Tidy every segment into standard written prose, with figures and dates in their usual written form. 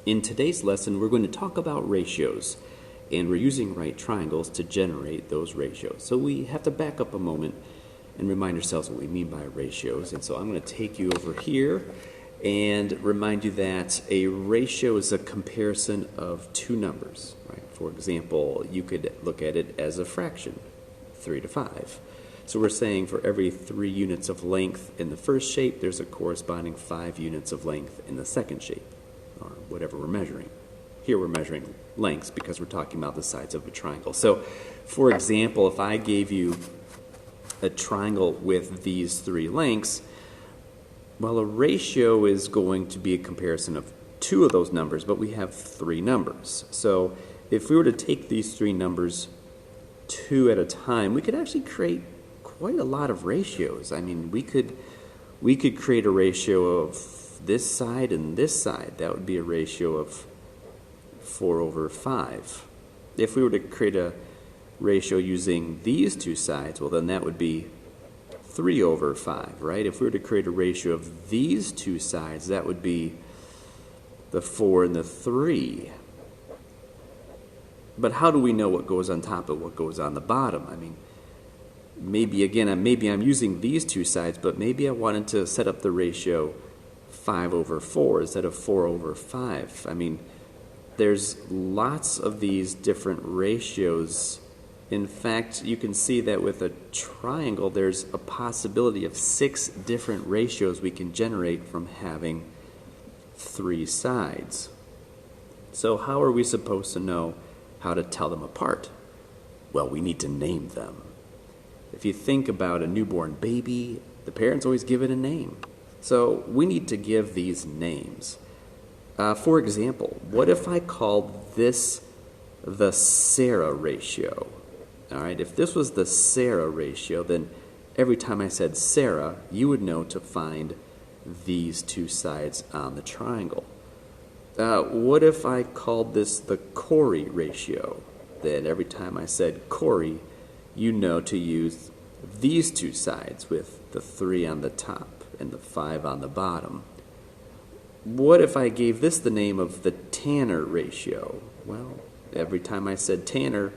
In today's lesson, we're going to talk about ratios, and we're using right triangles to generate those ratios. So we have to back up a moment and remind ourselves what we mean by ratios. And so I'm going to take you over here and remind you that a ratio is a comparison of two numbers. Right? For example, you could look at it as a fraction, 3 to 5. So we're saying for every 3 units of length in the first shape, there's a corresponding 5 units of length in the second shape, or whatever we're measuring. Here we're measuring lengths because we're talking about the sides of a triangle. So, for example, if I gave you a triangle with these 3 lengths, well, a ratio is going to be a comparison of 2 of those numbers, but we have 3 numbers. So if we were to take these 3 numbers 2 at a time, we could actually create quite a lot of ratios. I mean, we could create a ratio of this side and this side. That would be a ratio of 4 over 5. If we were to create a ratio using these 2 sides, well, then that would be 3 over 5, right? If we were to create a ratio of these 2 sides, that would be the 4 and the 3. But how do we know what goes on top of what goes on the bottom? I mean, maybe I'm using these 2 sides, but maybe I wanted to set up the ratio 5 over 4 instead of 4 over 5. I mean, there's lots of these different ratios. In fact, you can see that with a triangle, there's a possibility of 6 different ratios we can generate from having 3 sides. So how are we supposed to know how to tell them apart? Well, we need to name them. If you think about a newborn baby, the parents always give it a name. So we need to give these names. For example, what if I called this the Sarah ratio? All right, if this was the Sarah ratio, then every time I said Sarah, you would know to find these 2 sides on the triangle. What if I called this the Corey ratio? Then every time I said Corey, you know to use these 2 sides with the 3 on the top and the 5 on the bottom. What if I gave this the name of the Tanner ratio? Well, every time I said Tanner,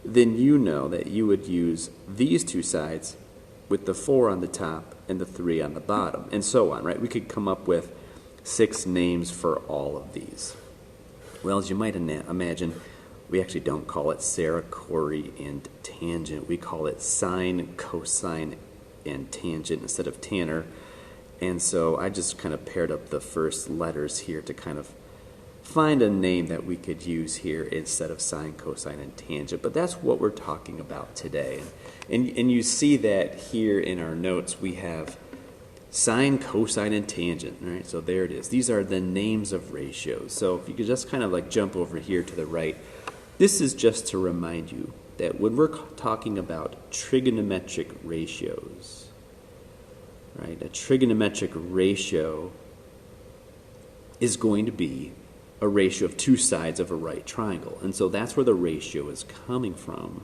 then you know that you would use these 2 sides with the 4 on the top and the 3 on the bottom, and so on, right? We could come up with 6 names for all of these. Well, as you might imagine, we actually don't call it Sarah, Corey, and tangent. We call it sine, cosine, and tangent instead of Tanner. And so I just kind of paired up the first letters here to kind of find a name that we could use here instead of sine, cosine, and tangent. But that's what we're talking about today. And you see that here in our notes we have sine, cosine, and tangent. Right? So there it is. These are the names of ratios. So if you could just kind of like jump over here to the right, this is just to remind you that when we're talking about trigonometric ratios, right, a trigonometric ratio is going to be a ratio of 2 sides of a right triangle. And so that's where the ratio is coming from.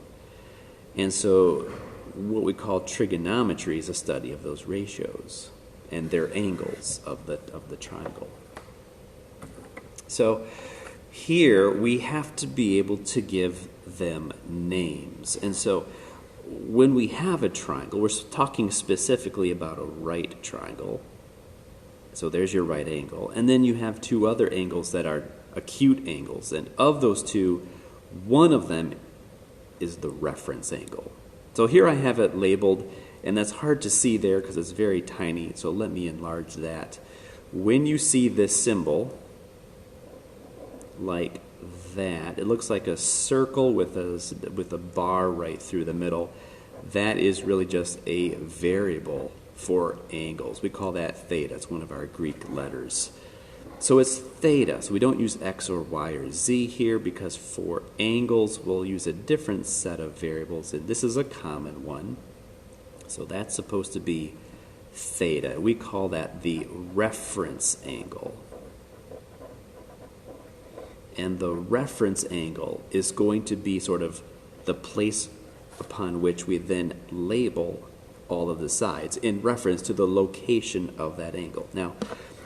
And so what we call trigonometry is a study of those ratios and their angles of the triangle. So here we have to be able to give them names. And so when we have a triangle, we're talking specifically about a right triangle. So there's your right angle. And then you have 2 other angles that are acute angles. And of those 2, one of them is the reference angle. So here I have it labeled, and that's hard to see there because it's very tiny. So let me enlarge that. When you see this symbol, like that, it looks like a circle with a bar right through the middle. That is really just a variable for angles. We call that theta. It's one of our Greek letters. So it's theta. So we don't use x or y or z here because for angles we'll use a different set of variables, and this is a common one. So that's supposed to be theta. We call that the reference angle. And the reference angle is going to be sort of the place upon which we then label all of the sides in reference to the location of that angle. Now,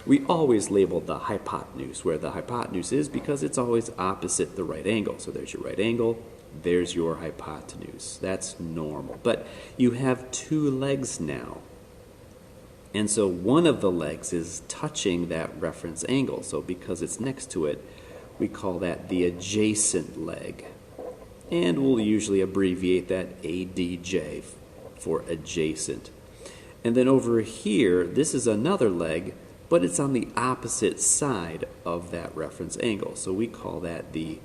we always label the hypotenuse where the hypotenuse is because it's always opposite the right angle. So there's your right angle, there's your hypotenuse. That's normal. But you have two legs now. And so one of the legs is touching that reference angle. So because it's next to it, we call that the adjacent leg. And we'll usually abbreviate that ADJ for adjacent. And then over here, this is another leg, but it's on the opposite side of that reference angle. So we call that the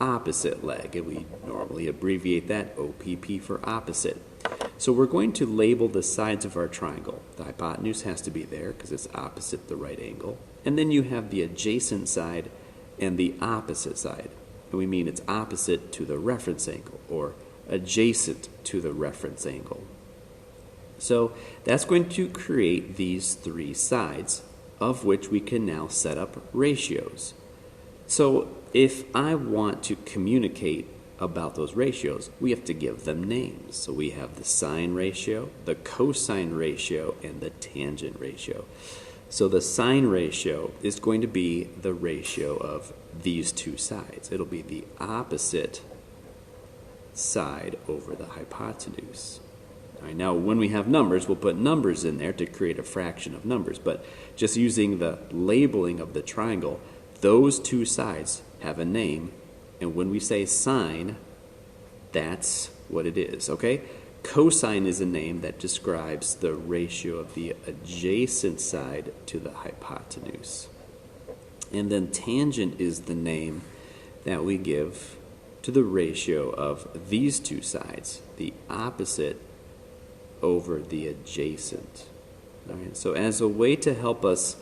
opposite leg, and we normally abbreviate that OPP for opposite. So we're going to label the sides of our triangle. The hypotenuse has to be there because it's opposite the right angle. And then you have the adjacent side and the opposite side. And we mean it's opposite to the reference angle or adjacent to the reference angle. So that's going to create these three sides, of which we can now set up ratios. So if I want to communicate about those ratios, we have to give them names. So we have the sine ratio, the cosine ratio, and the tangent ratio. So the sine ratio is going to be the ratio of these two sides. It'll be the opposite side over the hypotenuse. All right, now, when we have numbers, we'll put numbers in there to create a fraction of numbers. But just using the labeling of the triangle, those two sides have a name. And when we say sine, that's what it is, okay? Cosine is a name that describes the ratio of the adjacent side to the hypotenuse. And then tangent is the name that we give to the ratio of these two sides, the opposite over the adjacent. All right, so as a way to help us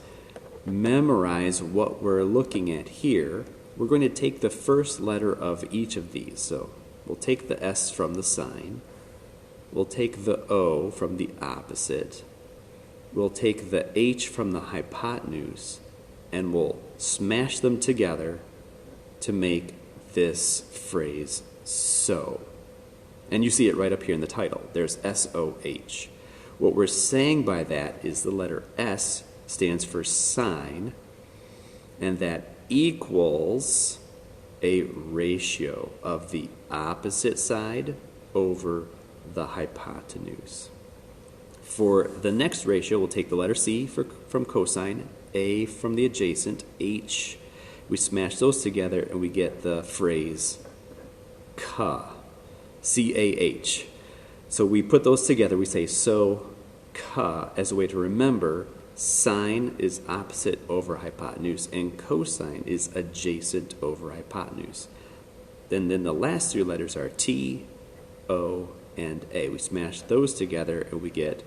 memorize what we're looking at here, we're going to take the first letter of each of these. So we'll take the S from the sine. We'll take the O from the opposite. We'll take the H from the hypotenuse, and we'll smash them together to make this phrase so. And you see it right up here in the title. There's S-O-H. What we're saying by that is the letter S stands for sine, and that equals a ratio of the opposite side over the hypotenuse. For the next ratio, we'll take the letter C from cosine, A from the adjacent, H. We smash those together and we get the phrase ca. C-A-H. So we put those together, we say so, ca, as a way to remember sine is opposite over hypotenuse and cosine is adjacent over hypotenuse. Then the last three letters are T, O, and A. We smash those together and we get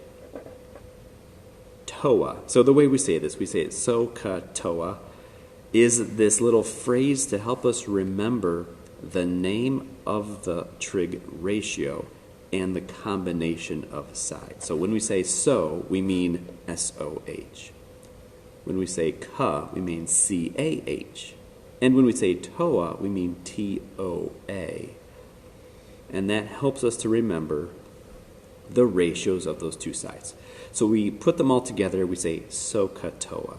toa. So the way we say this, we say it so, ca, toa, is this little phrase to help us remember the name of the trig ratio and the combination of sides. So when we say so, we mean S-O-H. When we say ca, we mean C-A-H. And when we say toa, we mean T-O-A. And that helps us to remember the ratios of those two sides. So we put them all together, we say SOHCAHTOA.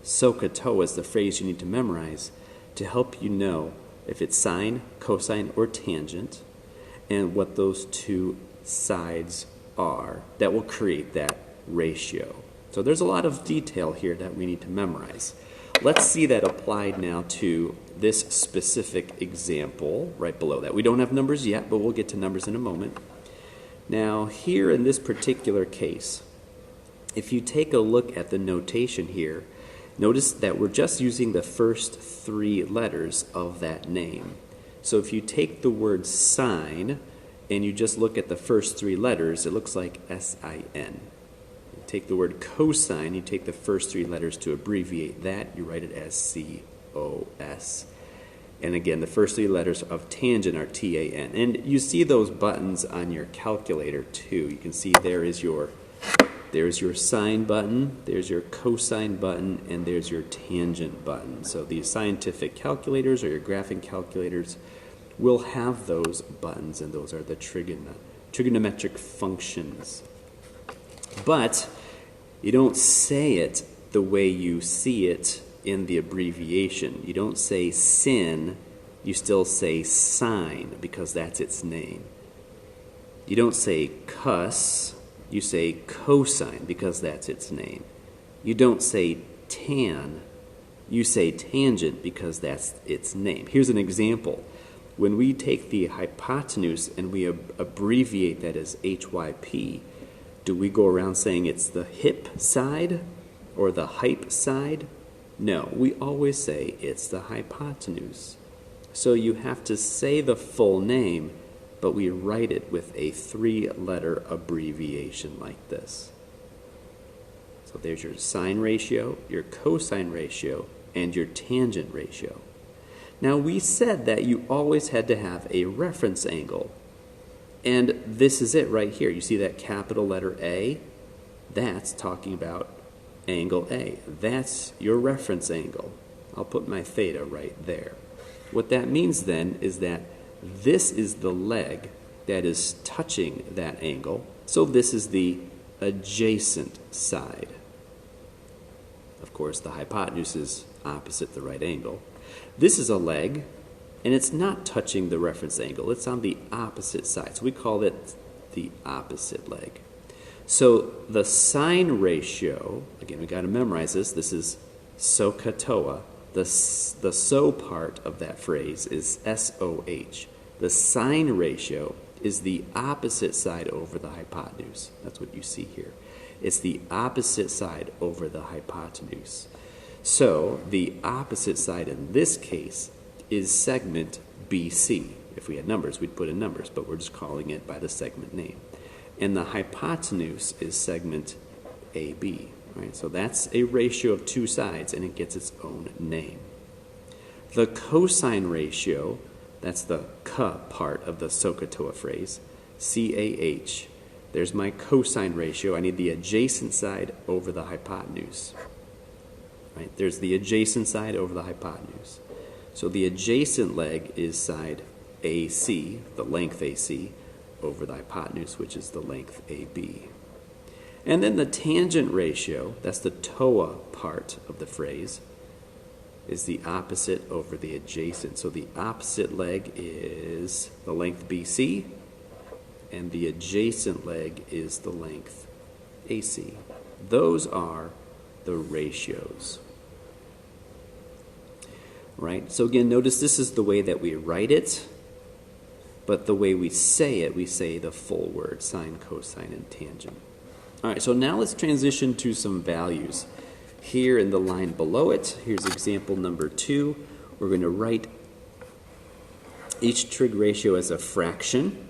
SOHCAHTOA is the phrase you need to memorize to help you know if it's sine, cosine, or tangent, and what those two sides are that will create that ratio. So there's a lot of detail here that we need to memorize. Let's see that applied now to this specific example right below that. We don't have numbers yet, but we'll get to numbers in a moment. Now, here in this particular case, if you take a look at the notation here, notice that we're just using the first three letters of that name. So if you take the word sine and you just look at the first three letters, it looks like S-I-N. You take the word cosine, you take the first three letters to abbreviate that, you write it as C-O-S. And again, the first three letters of tangent are T-A-N. And you see those buttons on your calculator too. You can see there's your sine button, there's your cosine button, and there's your tangent button. So these scientific calculators or your graphing calculators will have those buttons, and those are the trigonometric functions. But you don't say it the way you see it in the abbreviation. You don't say sin, you still say sine because that's its name. You don't say cos, you say cosine because that's its name. You don't say tan, you say tangent because that's its name. Here's an example. When we take the hypotenuse and we abbreviate that as HYP, do we go around saying it's the hip side or the hype side? No, we always say it's the hypotenuse. So you have to say the full name, but we write it with a 3-letter abbreviation like this. So there's your sine ratio, your cosine ratio, and your tangent ratio. Now we said that you always had to have a reference angle. And this is it right here. You see that capital letter A? That's talking about angle A. That's your reference angle. I'll put my theta right there. What that means then is that this is the leg that is touching that angle. So this is the adjacent side. Of course, the hypotenuse is opposite the right angle. This is a leg, and it's not touching the reference angle. It's on the opposite side. So we call it the opposite leg. So the sine ratio, again, we got to memorize this. This is SOHCAHTOA. The so part of that phrase is SOH. The sine ratio is the opposite side over the hypotenuse. That's what you see here. It's the opposite side over the hypotenuse. So the opposite side in this case is segment BC. If we had numbers, we'd put in numbers, but we're just calling it by the segment name. And the hypotenuse is segment AB. Right? So that's a ratio of two sides, and it gets its own name. The cosine ratio, that's the K part of the SOHCAHTOA phrase, CAH. There's my cosine ratio. I need the adjacent side over the hypotenuse. Right? There's the adjacent side over the hypotenuse. So the adjacent leg is side AC, the length AC, over the hypotenuse, which is the length AB. And then the tangent ratio, that's the TOA part of the phrase, is the opposite over the adjacent. So the opposite leg is the length BC, and the adjacent leg is the length AC. Those are the ratios. Right? So again, notice this is the way that we write it, but the way we say it, we say the full word, sine, cosine, and tangent. All right, so now let's transition to some values. Here in the line below it, here's example number 2. We're going to write each trig ratio as a fraction,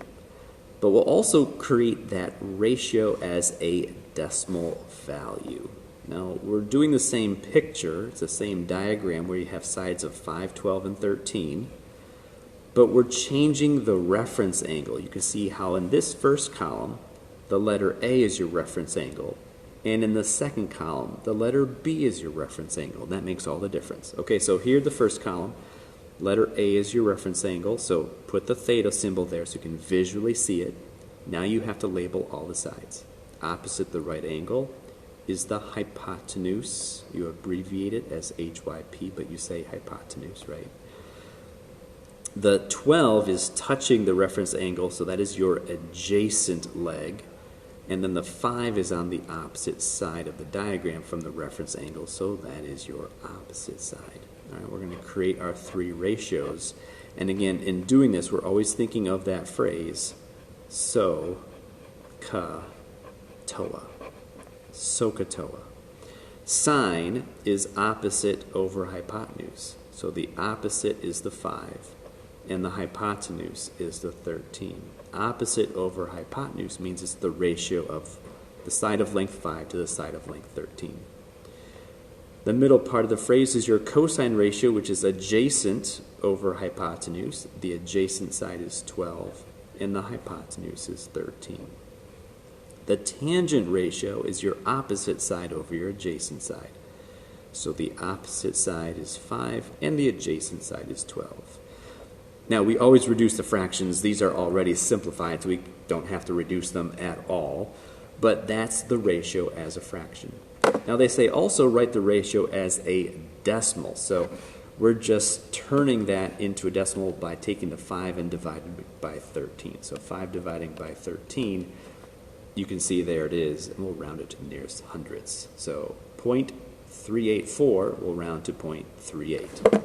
but we'll also create that ratio as a decimal value. Now, we're doing the same picture, it's the same diagram where you have sides of 5, 12, and 13, but we're changing the reference angle. You can see how in this first column, the letter A is your reference angle, and in the second column, the letter B is your reference angle. That makes all the difference. Okay, so here the first column, letter A is your reference angle, so put the theta symbol there so you can visually see it. Now you have to label all the sides. Opposite the right angle is the hypotenuse. You abbreviate it as HYP, but you say hypotenuse, right? The 12 is touching the reference angle, so that is your adjacent leg. And then the 5 is on the opposite side of the diagram from the reference angle, so that is your opposite side. All right, we're going to create our 3 ratios. And again, in doing this, we're always thinking of that phrase, SOHCAHTOA. SOHCAHTOA. Sine is opposite over hypotenuse. So the opposite is the 5, and the hypotenuse is the 13. Opposite over hypotenuse means it's the ratio of the side of length 5 to the side of length 13. The middle part of the phrase is your cosine ratio, which is adjacent over hypotenuse. The adjacent side is 12, and the hypotenuse is 13. The tangent ratio is your opposite side over your adjacent side. So the opposite side is 5, and the adjacent side is 12. Now, we always reduce the fractions. These are already simplified, so we don't have to reduce them at all. But that's the ratio as a fraction. Now they say also write the ratio as a decimal. So we're just turning that into a decimal by taking the 5 and dividing it by 13. So 5 dividing by 13, you can see there it is, and we'll round it to the nearest hundredths. So 0.384 will round to 0.38.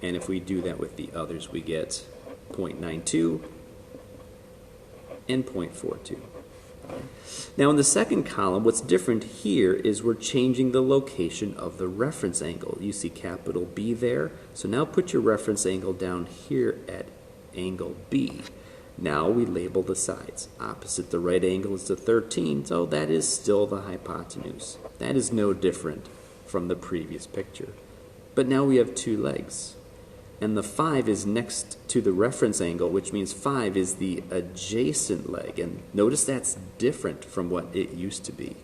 And if we do that with the others, we get 0.92 and 0.42. Now in the second column, what's different here is we're changing the location of the reference angle. You see capital B there. So now put your reference angle down here at angle B. Now we label the sides. Opposite the right angle is the 13, so that is still the hypotenuse. That is no different from the previous picture. But now we have two legs. And the 5 is next to the reference angle, which means 5 is the adjacent leg. And notice that's different from what it used to be.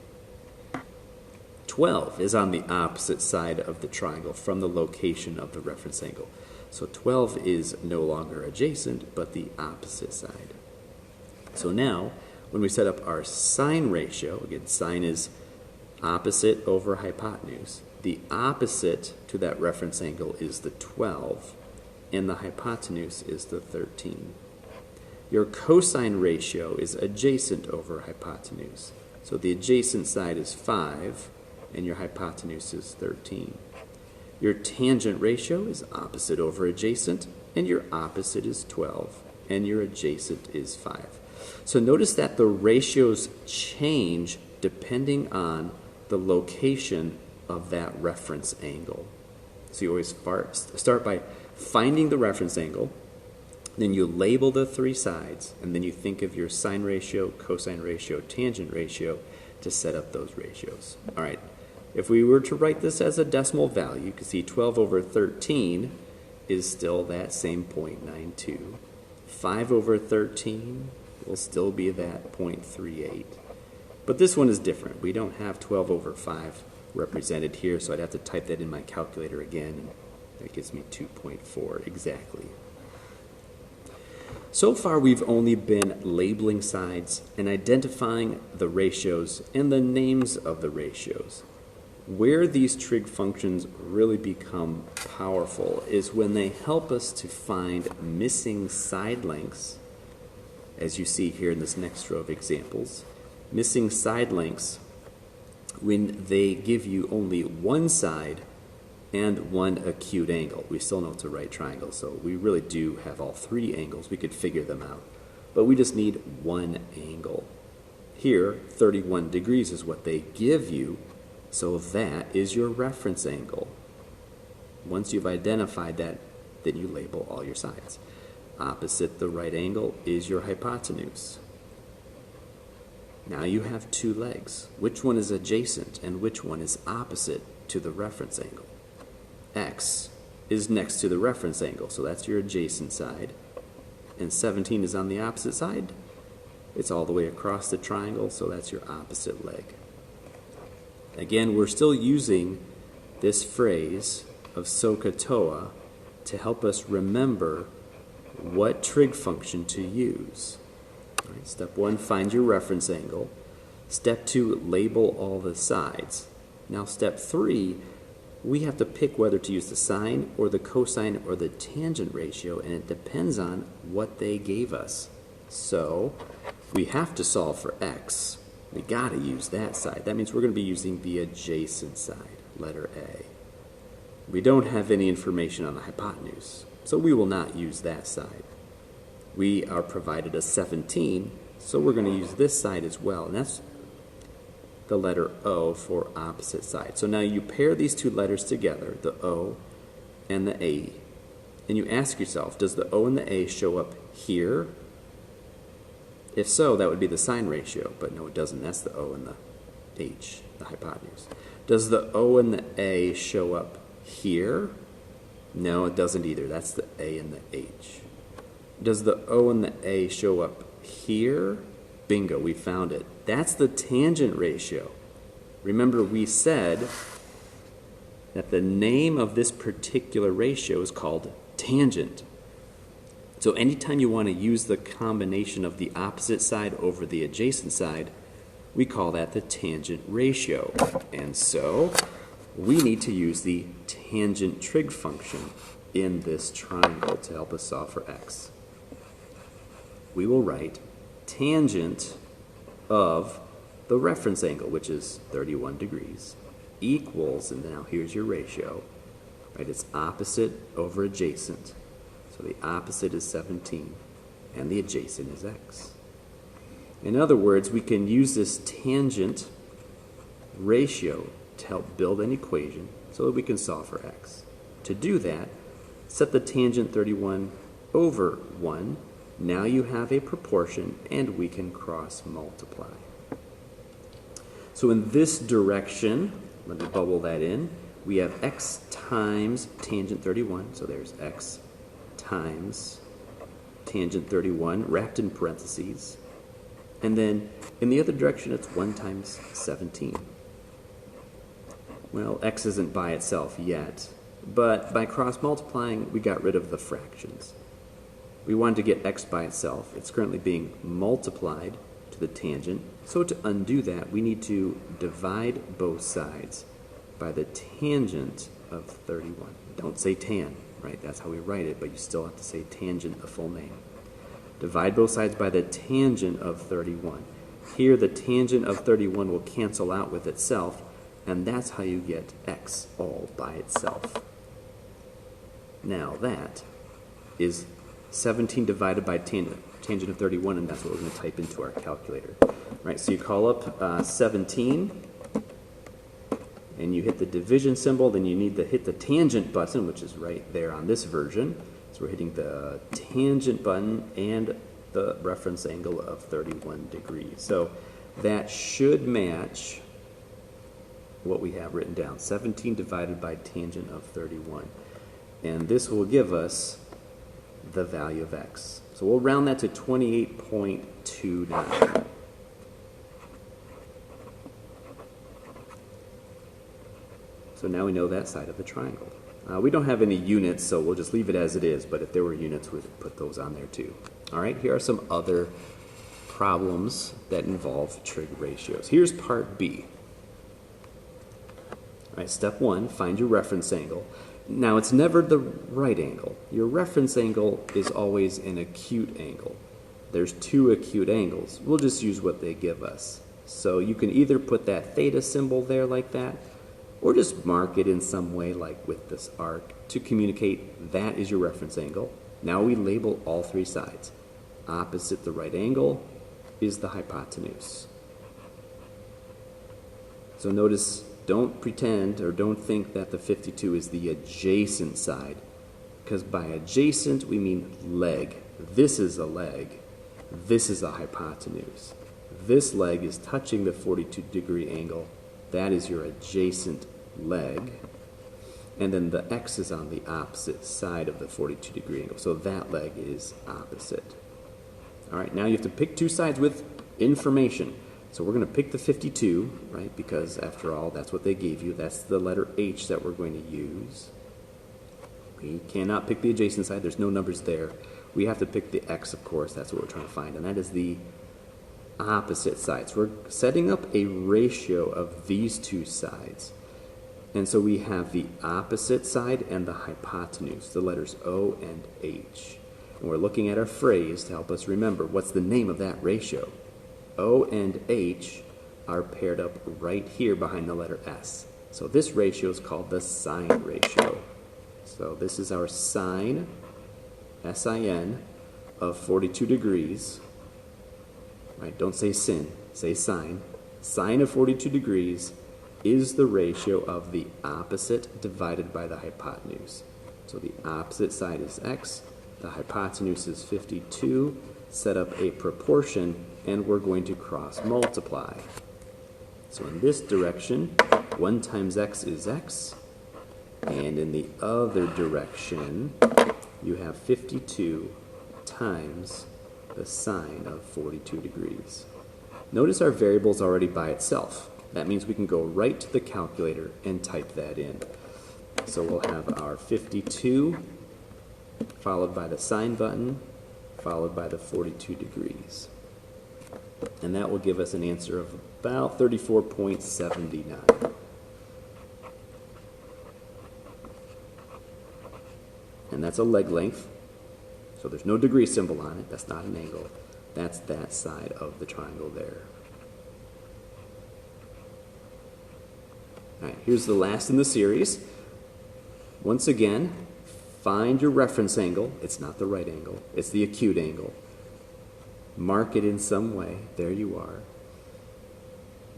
12 is on the opposite side of the triangle from the location of the reference angle. So 12 is no longer adjacent, but the opposite side. So now, when we set up our sine ratio, again, sine is opposite over hypotenuse. The opposite to that reference angle is the 12. And the hypotenuse is the 13. Your cosine ratio is adjacent over hypotenuse. So the adjacent side is 5, and your hypotenuse is 13. Your tangent ratio is opposite over adjacent, and your opposite is 12, and your adjacent is 5. So notice that the ratios change depending on the location of that reference angle. So you always start by finding the reference angle, then you label the three sides, and then you think of your sine ratio, cosine ratio, tangent ratio to set up those ratios. All right, if we were to write this as a decimal value, you can see 12 over 13 is still that same 0.92. 5 over 13 will still be that 0.38. But this one is different. We don't have 12 over 5 represented here, so I'd have to type that in my calculator again, and that gives me 2.4 exactly. So far we've only been labeling sides and identifying the ratios and the names of the ratios. Where these trig functions really become powerful is when they help us to find missing side lengths, as you see here in this next row of examples. Missing side lengths when they give you only one side and one acute angle. We still know it's a right triangle, so we really do have all three angles. We could figure them out. But we just need one angle. Here, 31 degrees is what they give you, so that is your reference angle. Once you've identified that, then you label all your sides. Opposite the right angle is your hypotenuse. Now you have two legs. Which one is adjacent and which one is opposite to the reference angle? X is next to the reference angle, so that's your adjacent side. And 17 is on the opposite side. It's all the way across the triangle, so that's your opposite leg. Again, we're still using this phrase of SOHCAHTOA to help us remember what trig function to use. All right, step 1, find your reference angle. Step 2, label all the sides. Now step 3, we have to pick whether to use the sine or the cosine or the tangent ratio, and it depends on what they gave us. So we have to solve for x. We got to use that side. That means we're going to be using the adjacent side, letter A. We don't have any information on the hypotenuse, so we will not use that side. We are provided a 17, so we're going to use this side as well, and that's the letter O for opposite side. So now you pair these two letters together, the O and the A, and you ask yourself, does the O and the A show up here? If so, that would be the sine ratio, but no, it doesn't. That's the O and the H, the hypotenuse. Does the O and the A show up here? No, it doesn't either. That's the A and the H. Does the O and the A show up here? Bingo, we found it. That's the tangent ratio. Remember, we said that the name of this particular ratio is called tangent. So anytime you want to use the combination of the opposite side over the adjacent side, we call that the tangent ratio. And so we need to use the tangent trig function in this triangle to help us solve for x. We will write tangent of the reference angle, which is 31 degrees, equals, and now here's your ratio, right? It's opposite over adjacent. So the opposite is 17, and the adjacent is x. In other words, we can use this tangent ratio to help build an equation so that we can solve for x. To do that, set the tangent 31 over 1. Now you have a proportion, and we can cross multiply. So in this direction, let me bubble that in, we have x times tangent 31. So there's x times tangent 31 wrapped in parentheses. And then in the other direction, it's 1 times 17. Well, x isn't by itself yet, but by cross multiplying, we got rid of the fractions. We wanted to get x by itself. It's currently being multiplied to the tangent. So to undo that, we need to divide both sides by the tangent of 31. Don't say tan, right? That's how we write it, but you still have to say tangent, the full name. Divide both sides by the tangent of 31. Here, the tangent of 31 will cancel out with itself, and that's how you get x all by itself. Now that is 17 divided by tangent of 31, and that's what we're going to type into our calculator. Right, so you call up 17, and you hit the division symbol, then you need to hit the tangent button, which is right there on this version. So we're hitting the tangent button and the reference angle of 31 degrees. So that should match what we have written down, 17 divided by tangent of 31. And this will give us the value of x. So we'll round that to 28.29. So now we know that side of the triangle. We don't have any units, so we'll just leave it as it is, but if there were units, we'd put those on there too. All right, here are some other problems that involve trig ratios. Here's part B. All right, step 1, find your reference angle. Now, it's never the right angle. Your reference angle is always an acute angle. There's 2 acute angles. We'll just use what they give us. So you can either put that theta symbol there like that, or just mark it in some way like with this arc to communicate that is your reference angle. Now we label all 3 sides. Opposite the right angle is the hypotenuse. So notice, don't pretend or don't think that the 52 is the adjacent side, because by adjacent we mean leg. This is a leg. This is a hypotenuse. This leg is touching the 42-degree angle. That is your adjacent leg. And then the x is on the opposite side of the 42-degree angle. So that leg is opposite. All right, now you have to pick 2 sides with information. So we're going to pick the 52, right, because after all, that's what they gave you. That's the letter H that we're going to use. We cannot pick the adjacent side. There's no numbers there. We have to pick the x, of course. That's what we're trying to find, and that is the opposite side. So we're setting up a ratio of these 2 sides. And so we have the opposite side and the hypotenuse, the letters O and H. And we're looking at our phrase to help us remember what's the name of that ratio. O and H are paired up right here behind the letter S. So this ratio is called the sine ratio. So this is our sine, S-I-N, of 42 degrees. Right, don't say sin, say sine. Sine of 42 degrees is the ratio of the opposite divided by the hypotenuse. So the opposite side is x, the hypotenuse is 52, set up a proportion, and we're going to cross multiply. So in this direction, 1 times x is x, and in the other direction, you have 52 times the sine of 42 degrees. Notice our variable's already by itself. That means we can go right to the calculator and type that in. So we'll have our 52 followed by the sine button followed by the 42 degrees. And that will give us an answer of about 34.79. And that's a leg length. So there's no degree symbol on it. That's not an angle. That's that side of the triangle there. All right, here's the last in the series. Once again, find your reference angle. It's not the right angle. It's the acute angle. Mark it in some way. There you are.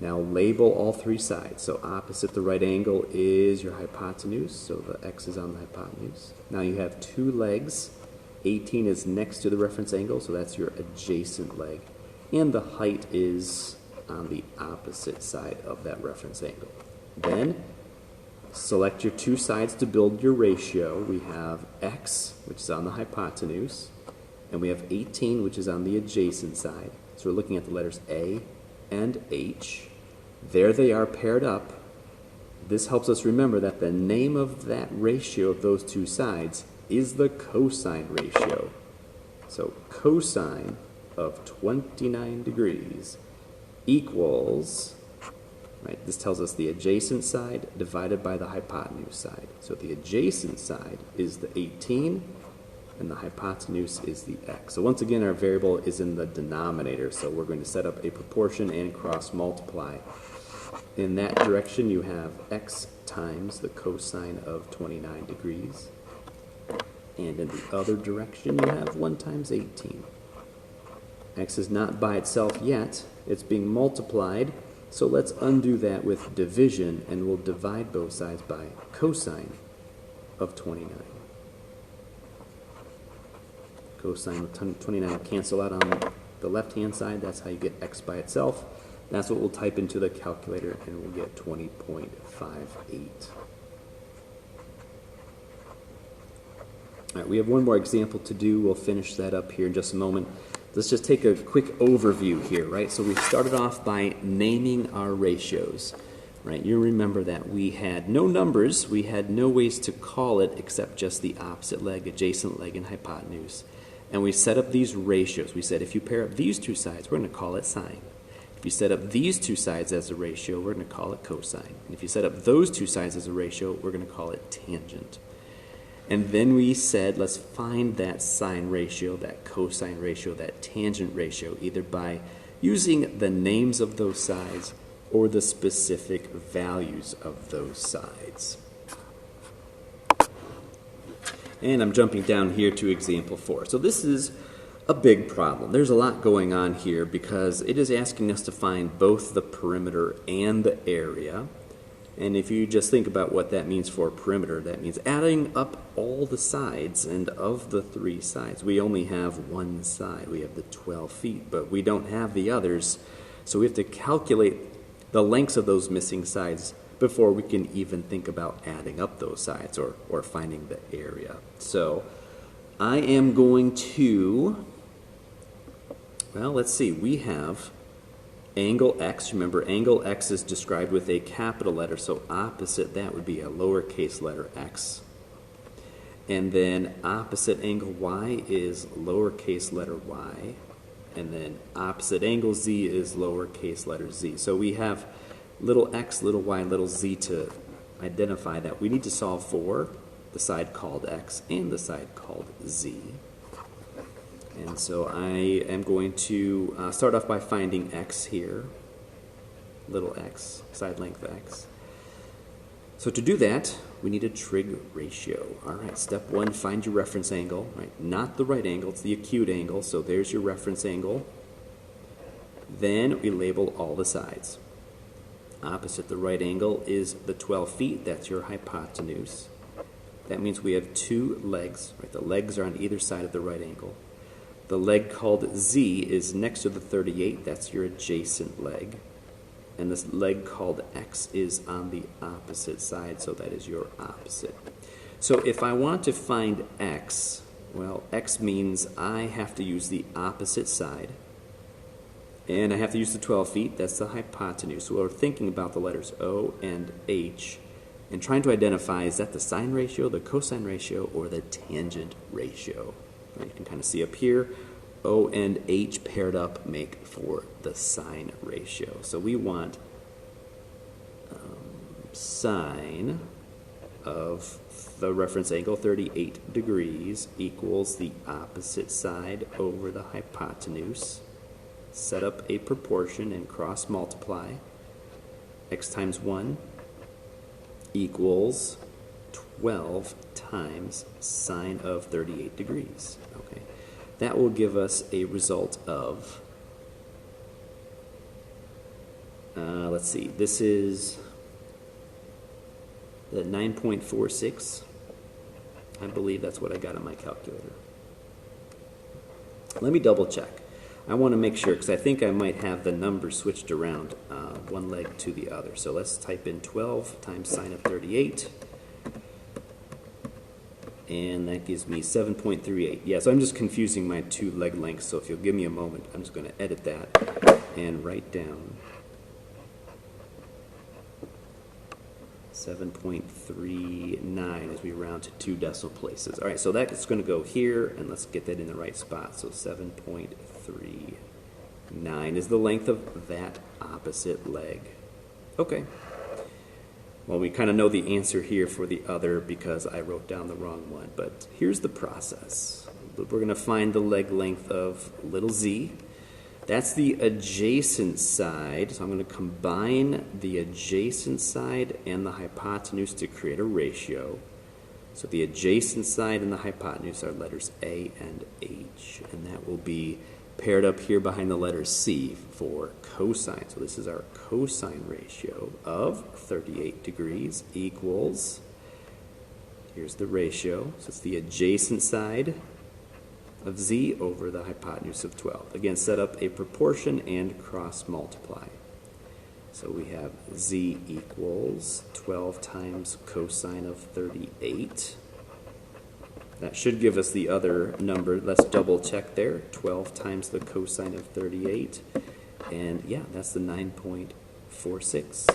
Now label all three sides. So opposite the right angle is your hypotenuse. So the x is on the hypotenuse. Now you have two legs. 18 is next to the reference angle, so that's your adjacent leg. And the height is on the opposite side of that reference angle. Then select your two sides to build your ratio. We have x, which is on the hypotenuse, and we have 18, which is on the adjacent side. So we're looking at the letters A and H. There they are paired up. This helps us remember that the name of that ratio of those two sides is the cosine ratio. So cosine of 29 degrees equals, right, this tells us the adjacent side divided by the hypotenuse side. So the adjacent side is the 18, and the hypotenuse is the x. So once again, our variable is in the denominator, so we're going to set up a proportion and cross multiply. In that direction, you have x times the cosine of 29 degrees. And in the other direction, you have 1 times 18. X is not by itself yet. It's being multiplied. So let's undo that with division, and we'll divide both sides by cosine of 29. Cosine of 29 will cancel out on the left-hand side. That's how you get x by itself. That's what we'll type into the calculator, and we'll get 20.58. All right, we have one more example to do. We'll finish that up here in just a moment. Let's just take a quick overview here, right? So we started off by naming our ratios, right? You remember that we had no numbers. We had no ways to call it except just the opposite leg, adjacent leg, and hypotenuse. And we set up these ratios. We said if you pair up these two sides, we're going to call it sine. If you set up these two sides as a ratio, we're going to call it cosine. And if you set up those two sides as a ratio, we're going to call it tangent. And then we said, let's find that sine ratio, that cosine ratio, that tangent ratio, either by using the names of those sides or the specific values of those sides. And I'm jumping down here to example 4. So this is a big problem. There's a lot going on here because it is asking us to find both the perimeter and the area. And if you just think about what that means for a perimeter, that means adding up all the sides, and of the three sides, we only have one side. We have the 12 feet, but we don't have the others. So we have to calculate the lengths of those missing sides before we can even think about adding up those sides or finding the area. So I am going to, well, let's see, we have angle x. Remember, angle x is described with a capital letter, so opposite that would be a lowercase letter x. And then opposite angle y is lowercase letter y. And then opposite angle z is lowercase letter z. So we have little x, little y, little z to identify that. We need to solve for the side called x and the side called z. And so I am going to start off by finding x here, little x, side length x. So to do that, we need a trig ratio. All right, step 1, find your reference angle, right? Not the right angle, it's the acute angle, so there's your reference angle. Then we label all the sides. Opposite the right angle is the 12 feet, that's your hypotenuse. That means we have two legs, right? The legs are on either side of the right angle. The leg called z is next to the 38, that's your adjacent leg. And this leg called x is on the opposite side, so that is your opposite. So if I want to find x, well, x means I have to use the opposite side, and I have to use the 12 feet, that's the hypotenuse. So we're thinking about the letters O and H, and trying to identify, is that the sine ratio, the cosine ratio, or the tangent ratio? You can kind of see up here, O and H paired up make for the sine ratio. So we want sine of the reference angle, 38 degrees, equals the opposite side over the hypotenuse. Set up a proportion and cross multiply. X times 1 equals 12 times sine of 38 degrees. Okay, that will give us a result of, let's see, this is the 9.46. I believe that's what I got on my calculator. Let me double check. I want to make sure, because I think I might have the numbers switched around one leg to the other. So let's type in 12 times sine of 38. And that gives me 7.38. Yeah, so I'm just confusing my two leg lengths. So if you'll give me a moment, I'm just going to edit that and write down 7.39 as we round to 2 decimal places. All right, so that's going to go here, and let's get that in the right spot. So 7.39 is the length of that opposite leg. Okay. Well, we kind of know the answer here for the other because I wrote down the wrong one. But here's the process. We're going to find the leg length of little z. That's the adjacent side, so I'm going to combine the adjacent side and the hypotenuse to create a ratio. So the adjacent side and the hypotenuse are letters A and H, and that will be paired up here behind the letter C for cosine. So this is our cosine ratio of 38 degrees equals, here's the ratio, so it's the adjacent side of z over the hypotenuse of 12. Again, set up a proportion and cross multiply. So we have z equals 12 times cosine of 38. That should give us the other number. Let's double check there. 12 times the cosine of 38. And yeah, that's the 9.46.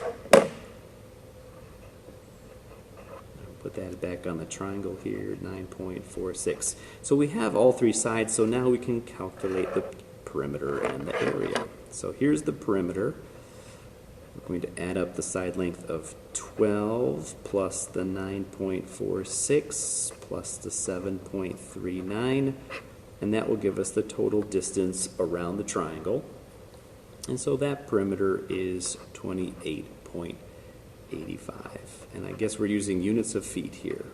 Put that back on the triangle here, 9.46. So we have all three sides, so now we can calculate the perimeter and the area. So here's the perimeter. We're going to add up the side length of 12 plus the 9.46 plus the 7.39, and that will give us the total distance around the triangle. And so that perimeter is 28.85. And I guess we're using units of feet here.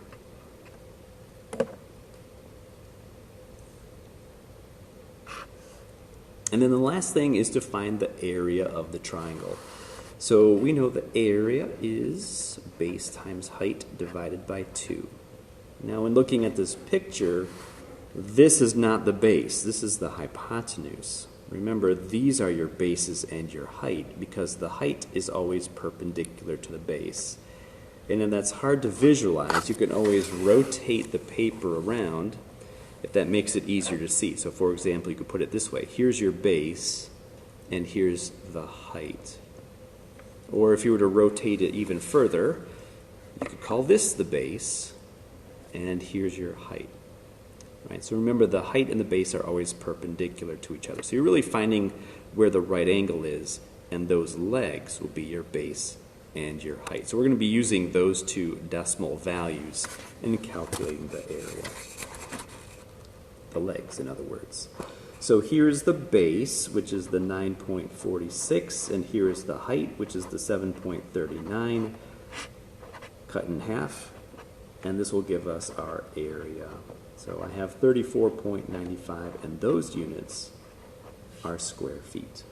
And then the last thing is to find the area of the triangle. So we know the area is base times height divided by 2. Now in looking at this picture, this is not the base, this is the hypotenuse. Remember, these are your bases and your height, because the height is always perpendicular to the base. And then that's hard to visualize. You can always rotate the paper around if that makes it easier to see. So for example, you could put it this way. Here's your base, and here's the height. Or if you were to rotate it even further, you could call this the base, and here's your height. Right? So remember, the height and the base are always perpendicular to each other. So you're really finding where the right angle is, and those legs will be your base and your height. So we're going to be using those two decimal values in calculating the area. The legs, in other words. So here's the base, which is the 9.46, and here is the height, which is the 7.39, cut in half, and this will give us our area. So I have 34.95, and those units are square feet.